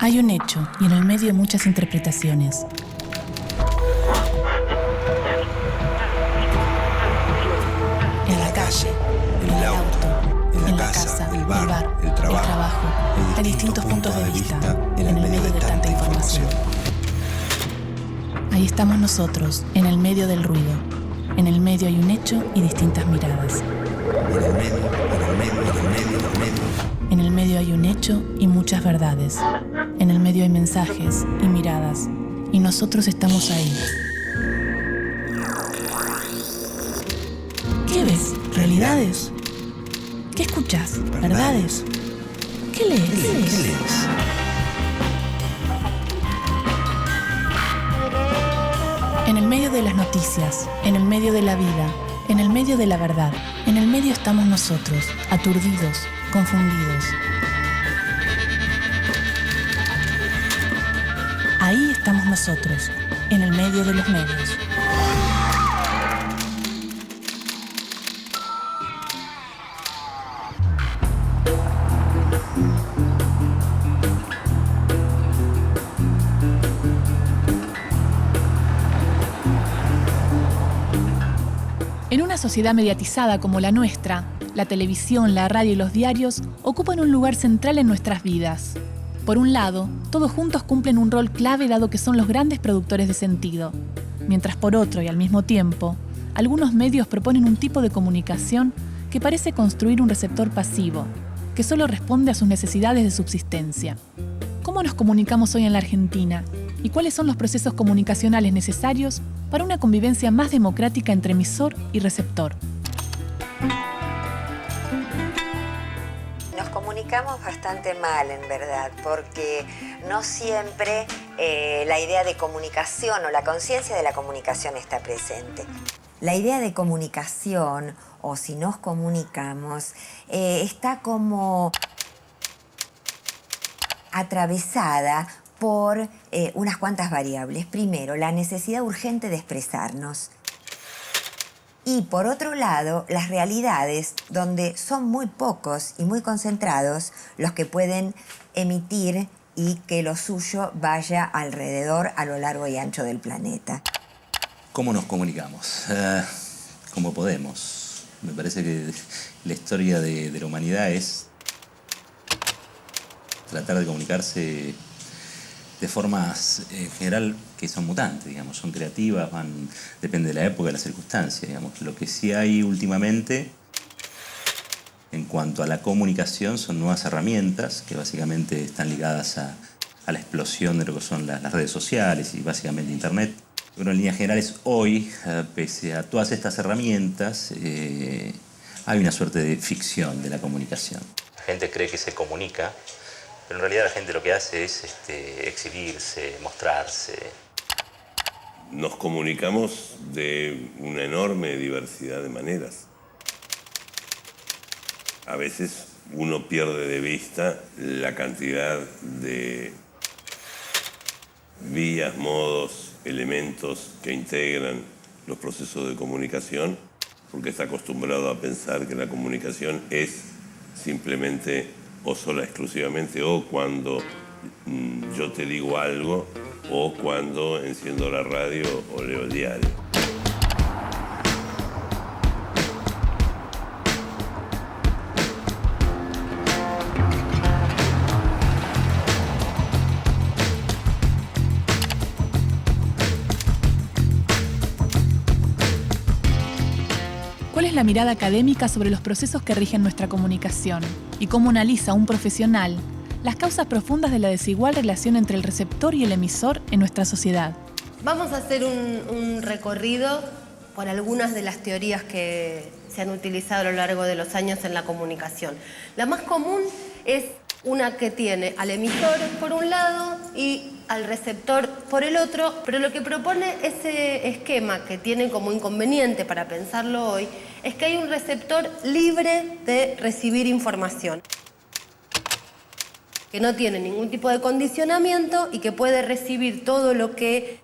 Hay un hecho y en el medio muchas interpretaciones. En la calle, en el auto, en la casa, el bar, el trabajo. Hay distintos puntos de vista en el medio de tanta información. Ahí estamos nosotros, en el medio del ruido. En el medio hay un hecho y distintas miradas. En el medio hay un hecho y muchas verdades. En el medio hay mensajes y miradas. Y nosotros estamos ahí. ¿Qué ves? ¿Realidades? ¿Qué escuchas? ¿Verdades? ¿Qué lees? En el medio de las noticias, en el medio de la vida, en el medio de la verdad, en el medio estamos nosotros, aturdidos, confundidos. Ahí estamos nosotros, en el medio de los medios. En una sociedad mediatizada como la nuestra, la televisión, la radio y los diarios ocupan un lugar central en nuestras vidas. Por un lado, todos juntos cumplen un rol clave dado que son los grandes productores de sentido, mientras por otro y al mismo tiempo, algunos medios proponen un tipo de comunicación que parece construir un receptor pasivo, que solo responde a sus necesidades de subsistencia. ¿Cómo nos comunicamos hoy en la Argentina? ¿Y cuáles son los procesos comunicacionales necesarios para una convivencia más democrática entre emisor y receptor? Nos comunicamos bastante mal, en verdad, porque no siempre la idea de comunicación o la conciencia de la comunicación está presente. La idea de comunicación, o si nos comunicamos, está como atravesada por unas cuantas variables. Primero, la necesidad urgente de expresarnos. Y por otro lado, las realidades, donde son muy pocos y muy concentrados los que pueden emitir y que lo suyo vaya alrededor, a lo largo y ancho del planeta. ¿Cómo nos comunicamos? ¿Cómo podemos? Me parece que la historia de la humanidad es tratar de comunicarse de formas, en general, que son mutantes, digamos, son creativas, depende de la época, de las circunstancias, digamos. Lo que sí hay últimamente, en cuanto a la comunicación, son nuevas herramientas que básicamente están ligadas a la explosión de lo que son las redes sociales y básicamente Internet. Pero en líneas generales, hoy, pese a todas estas herramientas, hay una suerte de ficción de la comunicación. La gente cree que se comunica, pero en realidad la gente lo que hace es exhibirse, mostrarse. Nos comunicamos de una enorme diversidad de maneras. A veces uno pierde de vista la cantidad de vías, modos, elementos que integran los procesos de comunicación, porque está acostumbrado a pensar que la comunicación es simplemente o sola exclusivamente o cuando yo te digo algo o cuando enciendo la radio o leo el diario. ¿Cuál es la mirada académica sobre los procesos que rigen nuestra comunicación? ¿Y cómo analiza un profesional las causas profundas de la desigual relación entre el receptor y el emisor en nuestra sociedad? Vamos a hacer un recorrido por algunas de las teorías que se han utilizado a lo largo de los años en la comunicación. La más común es una que tiene al emisor por un lado y al receptor por el otro, pero lo que propone ese esquema, que tiene como inconveniente para pensarlo hoy, es que hay un receptor libre de recibir información, que no tiene ningún tipo de condicionamiento y que puede recibir todo lo que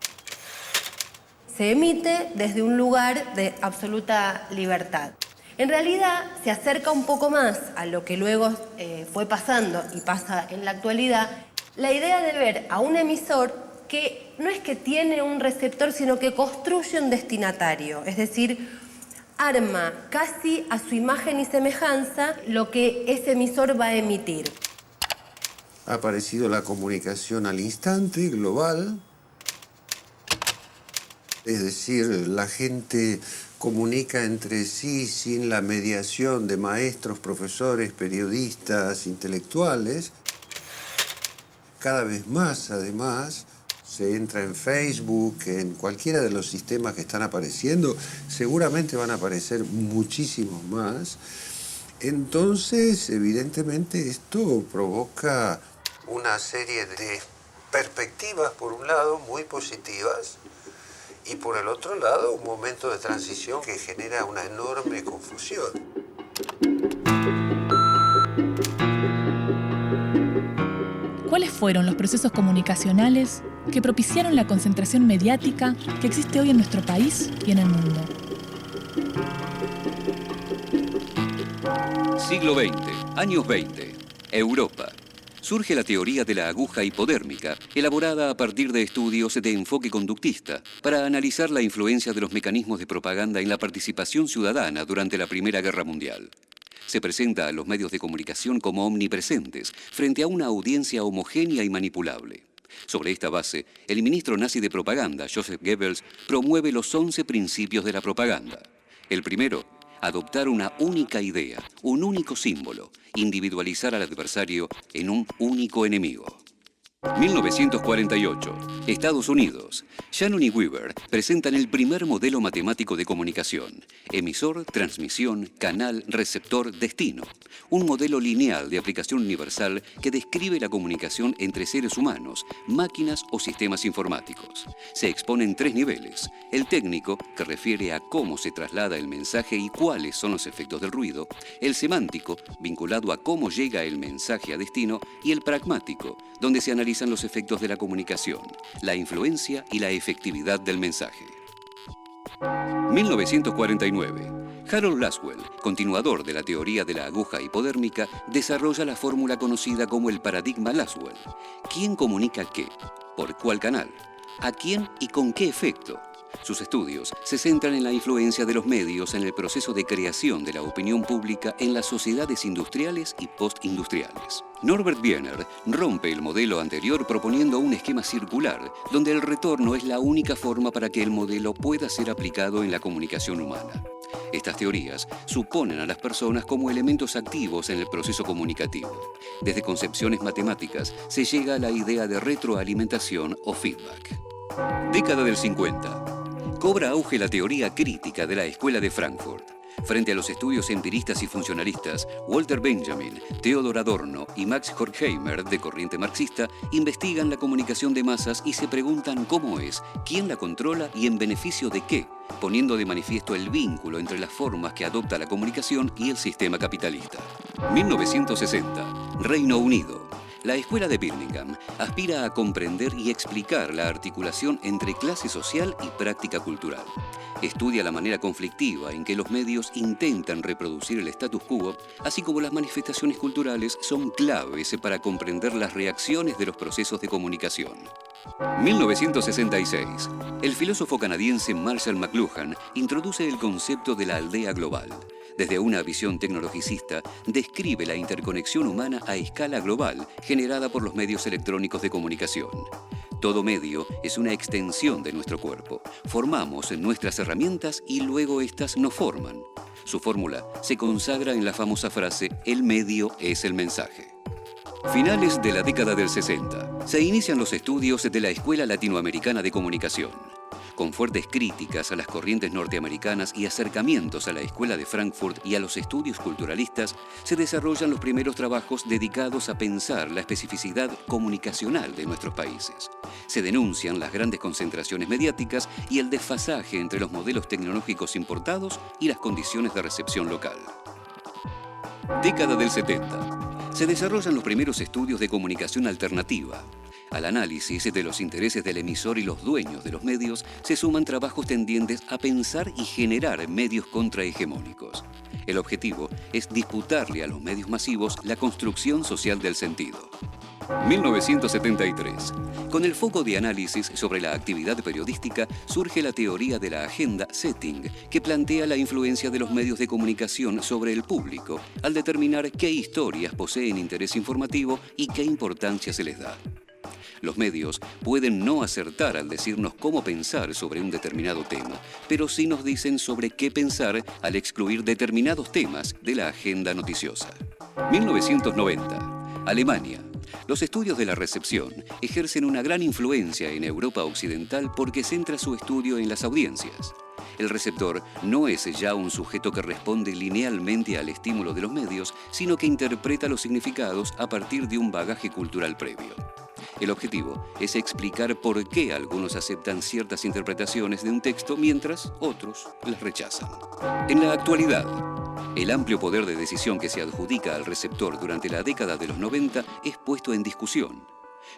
se emite desde un lugar de absoluta libertad. En realidad se acerca un poco más a lo que luego fue pasando y pasa en la actualidad, La idea de ver a un emisor que no es que tiene un receptor, sino que construye un destinatario, es decir, arma casi a su imagen y semejanza lo que ese emisor va a emitir. Ha aparecido la comunicación al instante, global. Es decir, la gente comunica entre sí sin la mediación de maestros, profesores, periodistas, intelectuales. Cada vez más, además, se entra en Facebook, en cualquiera de los sistemas que están apareciendo. Seguramente van a aparecer muchísimos más. Entonces, evidentemente, esto provoca una serie de perspectivas, por un lado, muy positivas, y por el otro lado, un momento de transición que genera una enorme confusión. ¿Cuáles fueron los procesos comunicacionales que propiciaron la concentración mediática que existe hoy en nuestro país y en el mundo? Siglo XX, años 20, Europa. Surge la teoría de la aguja hipodérmica, elaborada a partir de estudios de enfoque conductista, para analizar la influencia de los mecanismos de propaganda en la participación ciudadana durante la Primera Guerra Mundial. Se presenta a los medios de comunicación como omnipresentes, frente a una audiencia homogénea y manipulable. Sobre esta base, el ministro nazi de propaganda, Joseph Goebbels, promueve los 11 principios de la propaganda. El primero, adoptar una única idea, un único símbolo, individualizar al adversario en un único enemigo. 1948. Estados Unidos. Shannon y Weaver presentan el primer modelo matemático de comunicación. Emisor, transmisión, canal, receptor, destino. Un modelo lineal de aplicación universal que describe la comunicación entre seres humanos, máquinas o sistemas informáticos. Se exponen 3 niveles. El técnico, que refiere a cómo se traslada el mensaje y cuáles son los efectos del ruido. El semántico, vinculado a cómo llega el mensaje a destino. Y el pragmático, donde se analizan los efectos de la comunicación, la influencia y la efectividad del mensaje. 1949. Harold Laswell, continuador de la teoría de la aguja hipodérmica, desarrolla la fórmula conocida como el paradigma Laswell. ¿Quién comunica qué? ¿Por cuál canal? ¿A quién y con qué efecto? Sus estudios se centran en la influencia de los medios en el proceso de creación de la opinión pública en las sociedades industriales y postindustriales. Norbert Wiener rompe el modelo anterior proponiendo un esquema circular, donde el retorno es la única forma para que el modelo pueda ser aplicado en la comunicación humana. Estas teorías suponen a las personas como elementos activos en el proceso comunicativo. Desde concepciones matemáticas se llega a la idea de retroalimentación o feedback. Década del 50. Cobra auge la teoría crítica de la Escuela de Frankfurt. Frente a los estudios empiristas y funcionalistas, Walter Benjamin, Theodor Adorno y Max Horkheimer, de corriente marxista, investigan la comunicación de masas y se preguntan cómo es, quién la controla y en beneficio de qué, poniendo de manifiesto el vínculo entre las formas que adopta la comunicación y el sistema capitalista. 1960. Reino Unido. La Escuela de Birmingham aspira a comprender y explicar la articulación entre clase social y práctica cultural. Estudia la manera conflictiva en que los medios intentan reproducir el status quo, así como las manifestaciones culturales son claves para comprender las reacciones de los procesos de comunicación. 1966. El filósofo canadiense Marshall McLuhan introduce el concepto de la aldea global. Desde una visión tecnologicista, describe la interconexión humana a escala global generada por los medios electrónicos de comunicación. Todo medio es una extensión de nuestro cuerpo. Formamos nuestras herramientas y luego éstas nos forman. Su fórmula se consagra en la famosa frase «El medio es el mensaje». Finales de la década del 60. Se inician los estudios de la Escuela Latinoamericana de Comunicación. Con fuertes críticas a las corrientes norteamericanas y acercamientos a la Escuela de Frankfurt y a los estudios culturalistas, se desarrollan los primeros trabajos dedicados a pensar la especificidad comunicacional de nuestros países. Se denuncian las grandes concentraciones mediáticas y el desfasaje entre los modelos tecnológicos importados y las condiciones de recepción local. Década del 70. Se desarrollan los primeros estudios de comunicación alternativa. Al análisis de los intereses del emisor y los dueños de los medios se suman trabajos tendientes a pensar y generar medios contrahegemónicos. El objetivo es disputarle a los medios masivos la construcción social del sentido. 1973. Con el foco de análisis sobre la actividad periodística surge la teoría de la agenda setting, que plantea la influencia de los medios de comunicación sobre el público al determinar qué historias poseen interés informativo y qué importancia se les da. Los medios pueden no acertar al decirnos cómo pensar sobre un determinado tema, pero sí nos dicen sobre qué pensar al excluir determinados temas de la agenda noticiosa. 1990. Alemania. Los estudios de la recepción ejercen una gran influencia en Europa Occidental porque centra su estudio en las audiencias. El receptor no es ya un sujeto que responde linealmente al estímulo de los medios, sino que interpreta los significados a partir de un bagaje cultural previo. El objetivo es explicar por qué algunos aceptan ciertas interpretaciones de un texto mientras otros las rechazan. En la actualidad, el amplio poder de decisión que se adjudica al receptor durante la década de los 90 es puesto en discusión.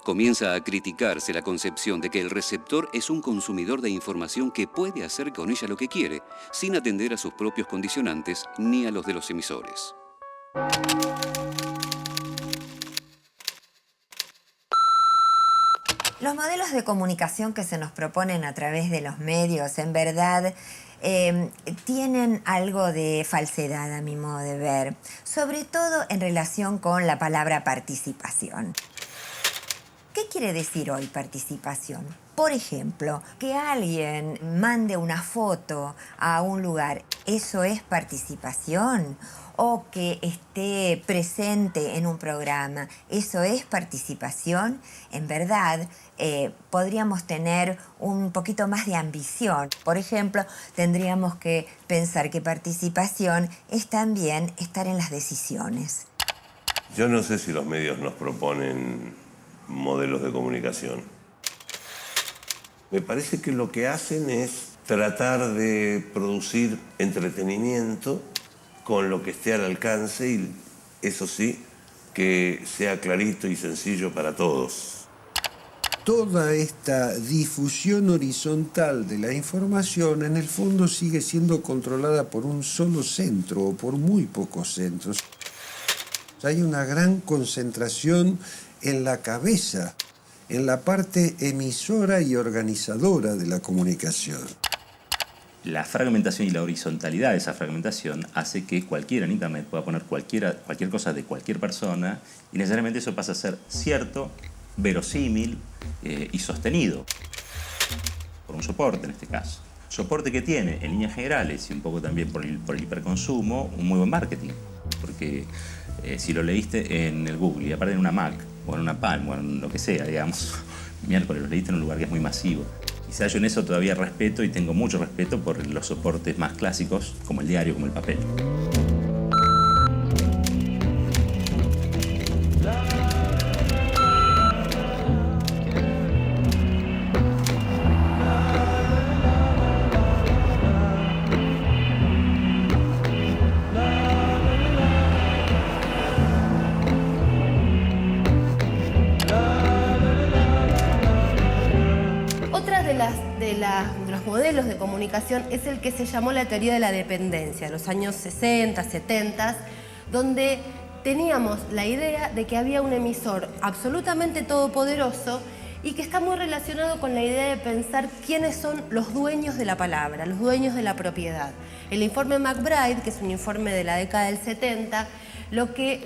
Comienza a criticarse la concepción de que el receptor es un consumidor de información que puede hacer con ella lo que quiere, sin atender a sus propios condicionantes ni a los de los emisores. Los modelos de comunicación que se nos proponen a través de los medios, en verdad, tienen algo de falsedad a mi modo de ver, sobre todo en relación con la palabra participación. ¿Qué quiere decir hoy participación? Por ejemplo, que alguien mande una foto a un lugar, ¿eso es participación? O que esté presente en un programa, ¿eso es participación? En verdad, podríamos tener un poquito más de ambición. Por ejemplo, tendríamos que pensar que participación es también estar en las decisiones. Yo no sé si los medios nos proponen modelos de comunicación. Me parece que lo que hacen es tratar de producir entretenimiento con lo que esté al alcance y, eso sí, que sea clarito y sencillo para todos. Toda esta difusión horizontal de la información en el fondo sigue siendo controlada por un solo centro o por muy pocos centros. Hay una gran concentración en la cabeza, en la parte emisora y organizadora de la comunicación. La fragmentación y la horizontalidad de esa fragmentación hace que cualquiera en Internet pueda poner cualquier cosa de cualquier persona y necesariamente eso pasa a ser cierto, verosímil y sostenido por un soporte en este caso. Soporte que tiene, en líneas generales y un poco también por el hiperconsumo, un muy buen marketing. Porque si lo leíste en el Google y aparte en una Mac o en una Palm o en lo que sea, digamos, miércoles lo leíste en un lugar que es muy masivo. Quizá yo en eso todavía respeto y tengo mucho respeto por los soportes más clásicos, como el diario, como el papel. De los modelos de comunicación es el que se llamó la teoría de la dependencia, en los años 60, 70, donde teníamos la idea de que había un emisor absolutamente todopoderoso y que está muy relacionado con la idea de pensar quiénes son los dueños de la palabra, los dueños de la propiedad. El informe MacBride, que es un informe de la década del 70,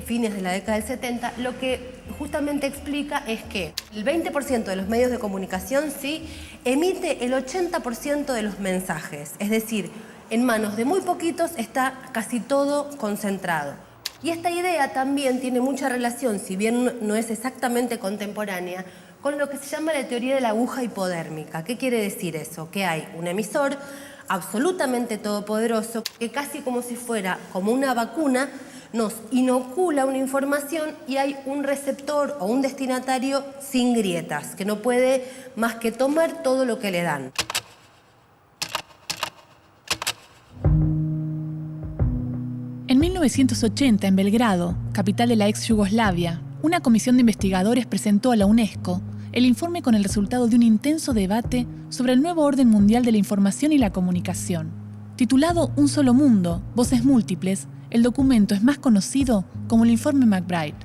fines de la década del 70, lo que justamente explica es que el 20% de los medios de comunicación sí emite el 80% de los mensajes. Es decir, en manos de muy poquitos está casi todo concentrado. Y esta idea también tiene mucha relación, si bien no es exactamente contemporánea, con lo que se llama la teoría de la aguja hipodérmica. ¿Qué quiere decir eso? Que hay un emisor absolutamente todopoderoso que casi como si fuera como una vacuna nos inocula una información y hay un receptor o un destinatario sin grietas, que no puede más que tomar todo lo que le dan. En 1980, en Belgrado, capital de la ex Yugoslavia, una comisión de investigadores presentó a la UNESCO el informe con el resultado de un intenso debate sobre el nuevo orden mundial de la información y la comunicación. Titulado Un solo mundo, voces múltiples, el documento es más conocido como el informe MacBride.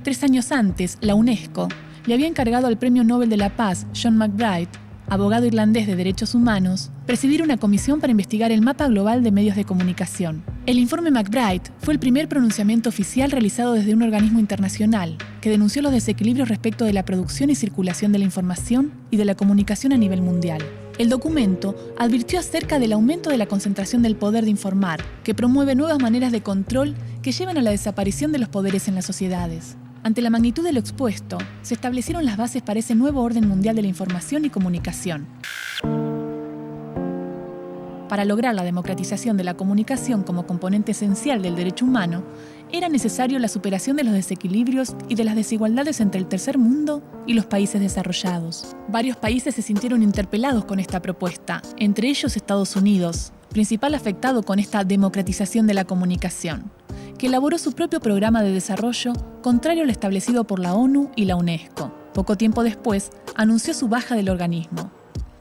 3 años antes, la UNESCO le había encargado al Premio Nobel de la Paz, John McBride, abogado irlandés de derechos humanos, presidir una comisión para investigar el mapa global de medios de comunicación. El informe McBride fue el primer pronunciamiento oficial realizado desde un organismo internacional que denunció los desequilibrios respecto de la producción y circulación de la información y de la comunicación a nivel mundial. El documento advirtió acerca del aumento de la concentración del poder de informar, que promueve nuevas maneras de control que llevan a la desaparición de los poderes en las sociedades. Ante la magnitud de lo expuesto, se establecieron las bases para ese nuevo orden mundial de la información y comunicación. Para lograr la democratización de la comunicación como componente esencial del derecho humano, era necesario la superación de los desequilibrios y de las desigualdades entre el tercer mundo y los países desarrollados. Varios países se sintieron interpelados con esta propuesta, entre ellos Estados Unidos, principal afectado con esta democratización de la comunicación, que elaboró su propio programa de desarrollo contrario al establecido por la ONU y la UNESCO. Poco tiempo después, anunció su baja del organismo.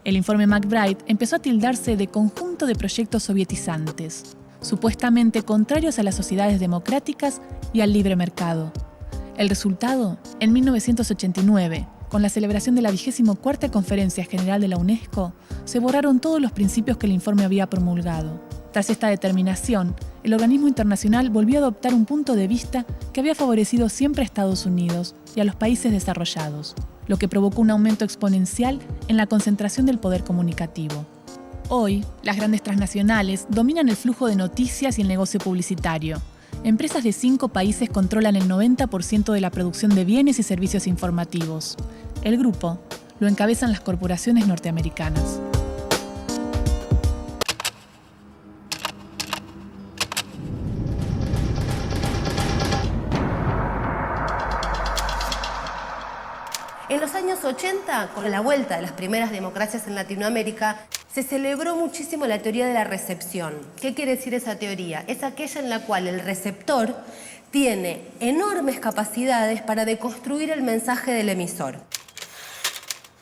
El informe McBride empezó a tildarse de conjunto de proyectos sovietizantes, supuestamente contrarios a las sociedades democráticas y al libre mercado. El resultado, en 1989, con la celebración de la 24ª Conferencia General de la UNESCO, se borraron todos los principios que el informe había promulgado. Tras esta determinación, el organismo internacional volvió a adoptar un punto de vista que había favorecido siempre a Estados Unidos y a los países desarrollados, lo que provocó un aumento exponencial en la concentración del poder comunicativo. Hoy, las grandes transnacionales dominan el flujo de noticias y el negocio publicitario. Empresas de 5 países controlan el 90% de la producción de bienes y servicios informativos. El grupo lo encabezan las corporaciones norteamericanas. En los años 80, con la vuelta de las primeras democracias en Latinoamérica, se celebró muchísimo la teoría de la recepción. ¿Qué quiere decir esa teoría? Es aquella en la cual el receptor tiene enormes capacidades para deconstruir el mensaje del emisor.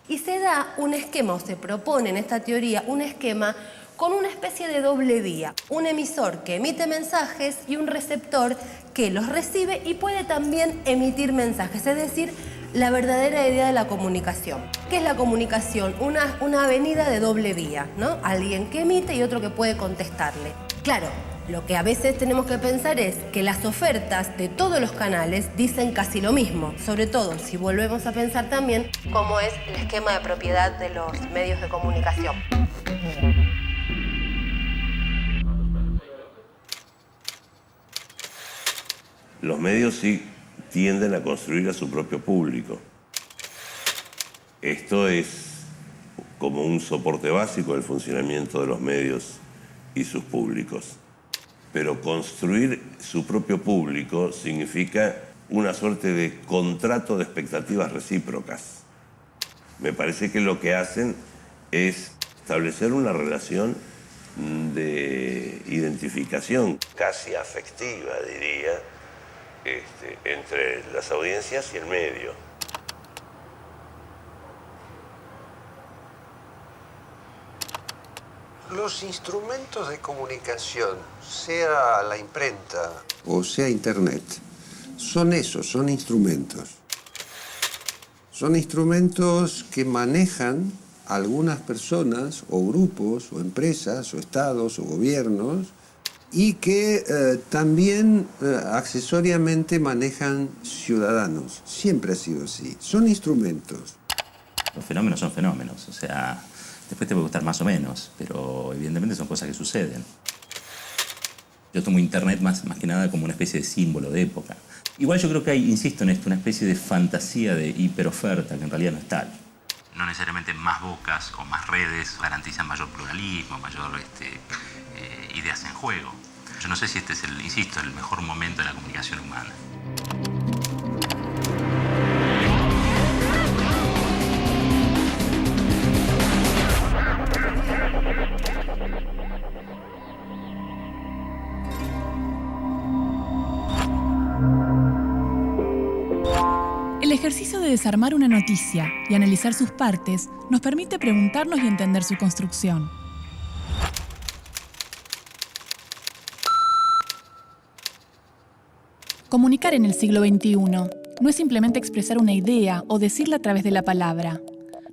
Y se da un esquema, o se propone en esta teoría, un esquema con una especie de doble vía. Un emisor que emite mensajes y un receptor que los recibe y puede también emitir mensajes, es decir, la verdadera idea de la comunicación. ¿Qué es la comunicación? Una avenida de doble vía, ¿no? Alguien que emite y otro que puede contestarle. Claro, lo que a veces tenemos que pensar es que las ofertas de todos los canales dicen casi lo mismo, sobre todo si volvemos a pensar también cómo es el esquema de propiedad de los medios de comunicación. Los medios sí tienden a construir a su propio público. Esto es como un soporte básico del funcionamiento de los medios y sus públicos. Pero construir su propio público significa una suerte de contrato de expectativas recíprocas. Me parece que lo que hacen es establecer una relación de identificación, casi afectiva, diría, entre las audiencias y el medio. Los instrumentos de comunicación, sea la imprenta o sea Internet, son esos, son instrumentos. Son instrumentos que manejan algunas personas o grupos o empresas o estados o gobiernos y que también accesoriamente manejan ciudadanos. Siempre ha sido así. Son instrumentos. Los fenómenos son fenómenos, o sea, después te puede gustar más o menos, pero evidentemente son cosas que suceden. Yo tomo Internet más que nada como una especie de símbolo de época. Igual yo creo que hay, insisto en esto, una especie de fantasía de hiperoferta que en realidad no es tal. No necesariamente más bocas o más redes garantizan mayor pluralismo, mayor ideas en juego. Yo no sé si este es el mejor momento de la comunicación humana. El ejercicio de desarmar una noticia y analizar sus partes nos permite preguntarnos y entender su construcción. Comunicar en el siglo XXI no es simplemente expresar una idea o decirla a través de la palabra.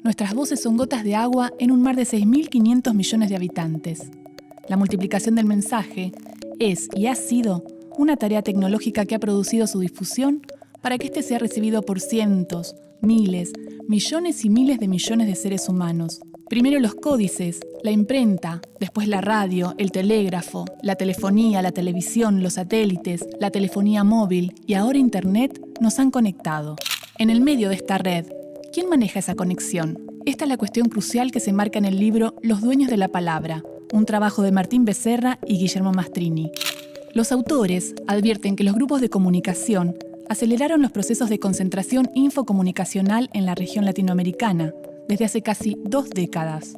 Nuestras voces son gotas de agua en un mar de 6.500 millones de habitantes. La multiplicación del mensaje es y ha sido una tarea tecnológica que ha producido su difusión para que éste sea recibido por cientos, miles, millones y miles de millones de seres humanos. Primero los códices, la imprenta, después la radio, el telégrafo, la telefonía, la televisión, los satélites, la telefonía móvil y ahora Internet nos han conectado. En el medio de esta red, ¿quién maneja esa conexión? Esta es la cuestión crucial que se marca en el libro Los dueños de la palabra, un trabajo de Martín Becerra y Guillermo Mastrini. Los autores advierten que los grupos de comunicación aceleraron los procesos de concentración infocomunicacional en la región latinoamericana desde hace casi 2 décadas.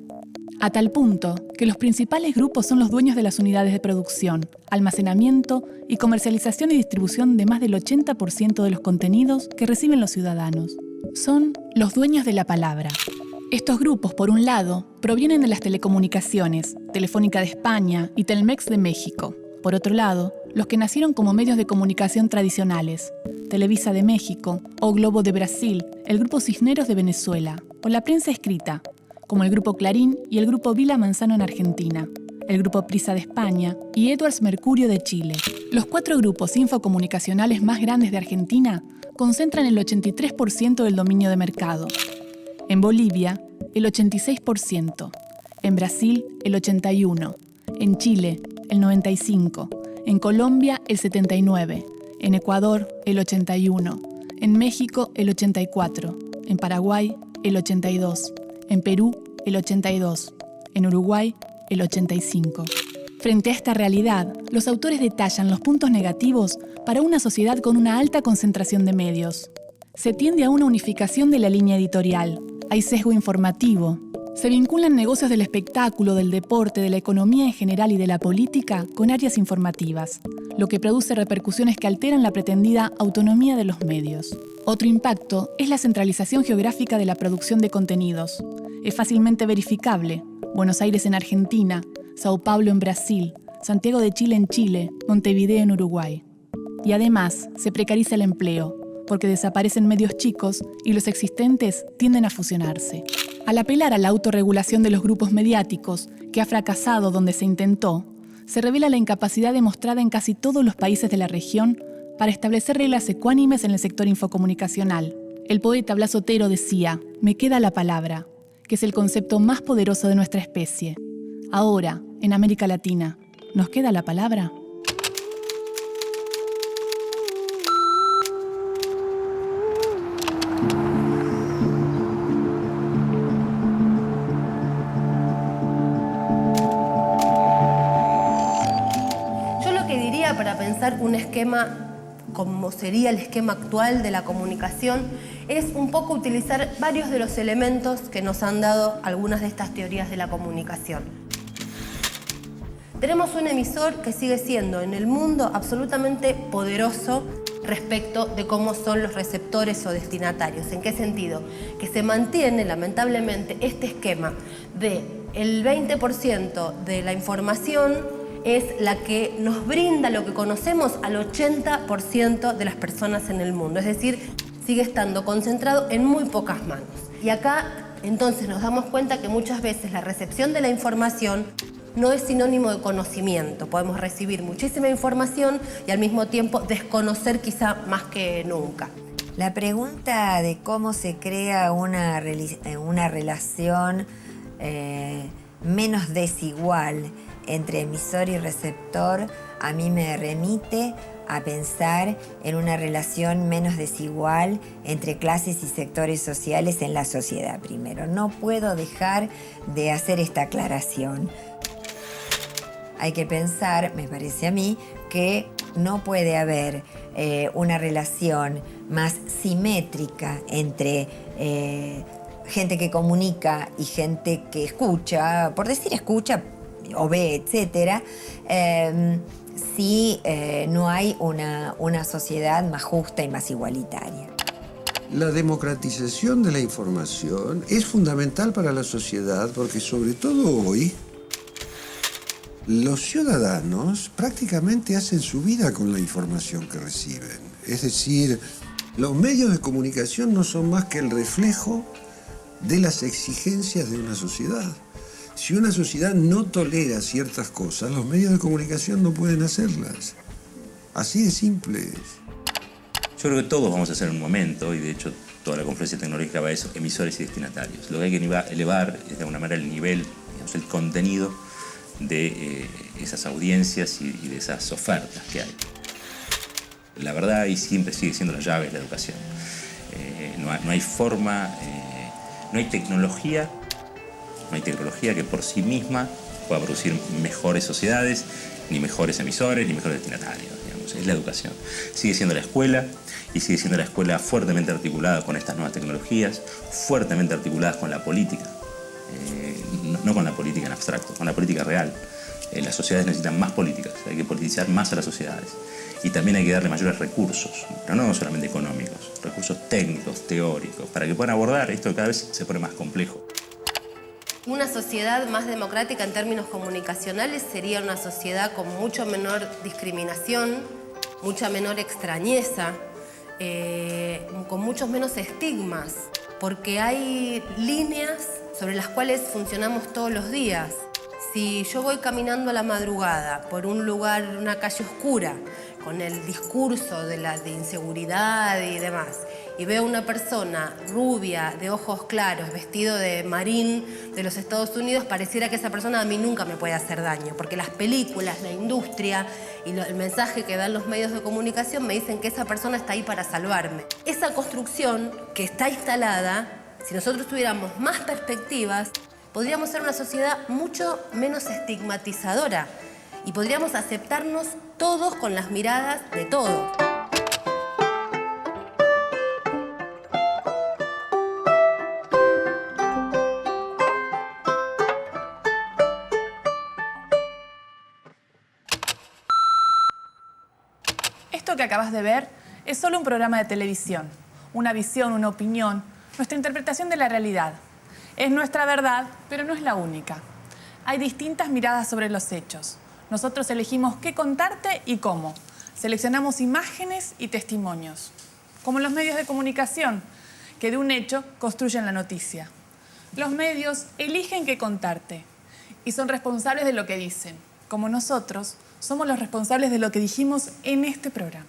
A tal punto que los principales grupos son los dueños de las unidades de producción, almacenamiento y comercialización y distribución de más del 80% de los contenidos que reciben los ciudadanos. Son los dueños de la palabra. Estos grupos, por un lado, provienen de las telecomunicaciones, Telefónica de España y Telmex de México. Por otro lado, los que nacieron como medios de comunicación tradicionales, Televisa de México o Globo de Brasil, el Grupo Cisneros de Venezuela, o la prensa escrita, como el Grupo Clarín y el Grupo Vila Manzano en Argentina, el Grupo Prisa de España y Edwards Mercurio de Chile. Los 4 grupos infocomunicacionales más grandes de Argentina concentran el 83% del dominio de mercado. En Bolivia, el 86%. En Brasil, el 81%. En Chile, el 95%. En Colombia, el 79%. En Ecuador, el 81%. En México, el 84%. En Paraguay, el 82%. En Perú, el 82%. En Uruguay, el 85%. Frente a esta realidad, los autores detallan los puntos negativos para una sociedad con una alta concentración de medios. Se tiende a una unificación de la línea editorial. Hay sesgo informativo. Se vinculan negocios del espectáculo, del deporte, de la economía en general y de la política con áreas informativas, lo que produce repercusiones que alteran la pretendida autonomía de los medios. Otro impacto es la centralización geográfica de la producción de contenidos. Es fácilmente verificable. Buenos Aires en Argentina, Sao Paulo en Brasil, Santiago de Chile en Chile, Montevideo en Uruguay. Y además, se precariza el empleo, porque desaparecen medios chicos y los existentes tienden a fusionarse. Al apelar a la autorregulación de los grupos mediáticos, que ha fracasado donde se intentó, se revela la incapacidad demostrada en casi todos los países de la región para establecer reglas ecuánimes en el sector infocomunicacional. El poeta Blas Otero decía: "Me queda la palabra", que es el concepto más poderoso de nuestra especie. Ahora, en América Latina, ¿nos queda la palabra? Para pensar un esquema como sería el esquema actual de la comunicación es un poco utilizar varios de los elementos que nos han dado algunas de estas teorías de la comunicación. Tenemos un emisor que sigue siendo en el mundo absolutamente poderoso respecto de cómo son los receptores o destinatarios. ¿En qué sentido? Que se mantiene lamentablemente este esquema de el 20% de la información es la que nos brinda lo que conocemos al 80% de las personas en el mundo. Es decir, sigue estando concentrado en muy pocas manos. Y acá, entonces, nos damos cuenta que muchas veces la recepción de la información no es sinónimo de conocimiento. Podemos recibir muchísima información y al mismo tiempo desconocer quizá más que nunca. La pregunta de cómo se crea una relación menos desigual entre emisor y receptor a mí me remite a pensar en una relación menos desigual entre clases y sectores sociales en la sociedad primero. No puedo dejar de hacer esta aclaración. Hay que pensar, me parece a mí, que no puede haber una relación más simétrica entre gente que comunica y gente que escucha, por decir escucha, o ve, etcétera, si no hay una sociedad más justa y más igualitaria. La democratización de la información es fundamental para la sociedad porque, sobre todo hoy, los ciudadanos prácticamente hacen su vida con la información que reciben. Es decir, Los medios de comunicación no son más que el reflejo de las exigencias de una sociedad. Si una sociedad no tolera ciertas cosas, los medios de comunicación no pueden hacerlas. Así de simple es. Yo creo que todos vamos a hacer en un momento, y de hecho toda la conferencia tecnológica va a eso, emisores y destinatarios. Lo que hay que elevar es de alguna manera el nivel, digamos, el contenido de esas audiencias y de esas ofertas que hay. La verdad, y siempre sigue siendo la llave, es la educación. No hay forma, no hay tecnología que por sí misma pueda producir mejores sociedades, ni mejores emisores, ni mejores destinatarios. Digamos. Es la educación. Sigue siendo la escuela, y sigue siendo la escuela fuertemente articulada con estas nuevas tecnologías, fuertemente articuladas con la política. No con la política en abstracto, con la política real. Las sociedades necesitan más políticas, hay que politizar más a las sociedades. Y también hay que darle mayores recursos, pero no solamente económicos, recursos técnicos, teóricos, para que puedan abordar esto que cada vez se pone más complejo. Una sociedad más democrática en términos comunicacionales sería una sociedad con mucho menor discriminación, mucha menor extrañeza, con muchos menos estigmas, porque hay líneas sobre las cuales funcionamos todos los días. Si yo voy caminando a la madrugada por un lugar, una calle oscura, con el discurso de inseguridad y demás, y veo una persona rubia, de ojos claros, vestido de marín de los Estados Unidos, pareciera que esa persona a mí nunca me puede hacer daño, porque las películas, la industria y el mensaje que dan los medios de comunicación me dicen que esa persona está ahí para salvarme. Esa construcción que está instalada, si nosotros tuviéramos más perspectivas, podríamos ser una sociedad mucho menos estigmatizadora y podríamos aceptarnos todos con las miradas de todos. Esto que acabas de ver es solo un programa de televisión, una visión, una opinión, nuestra interpretación de la realidad. Es nuestra verdad, pero no es la única. Hay distintas miradas sobre los hechos. Nosotros elegimos qué contarte y cómo. Seleccionamos imágenes y testimonios, como los medios de comunicación, que de un hecho construyen la noticia. Los medios eligen qué contarte y son responsables de lo que dicen, como nosotros somos los responsables de lo que dijimos en este programa.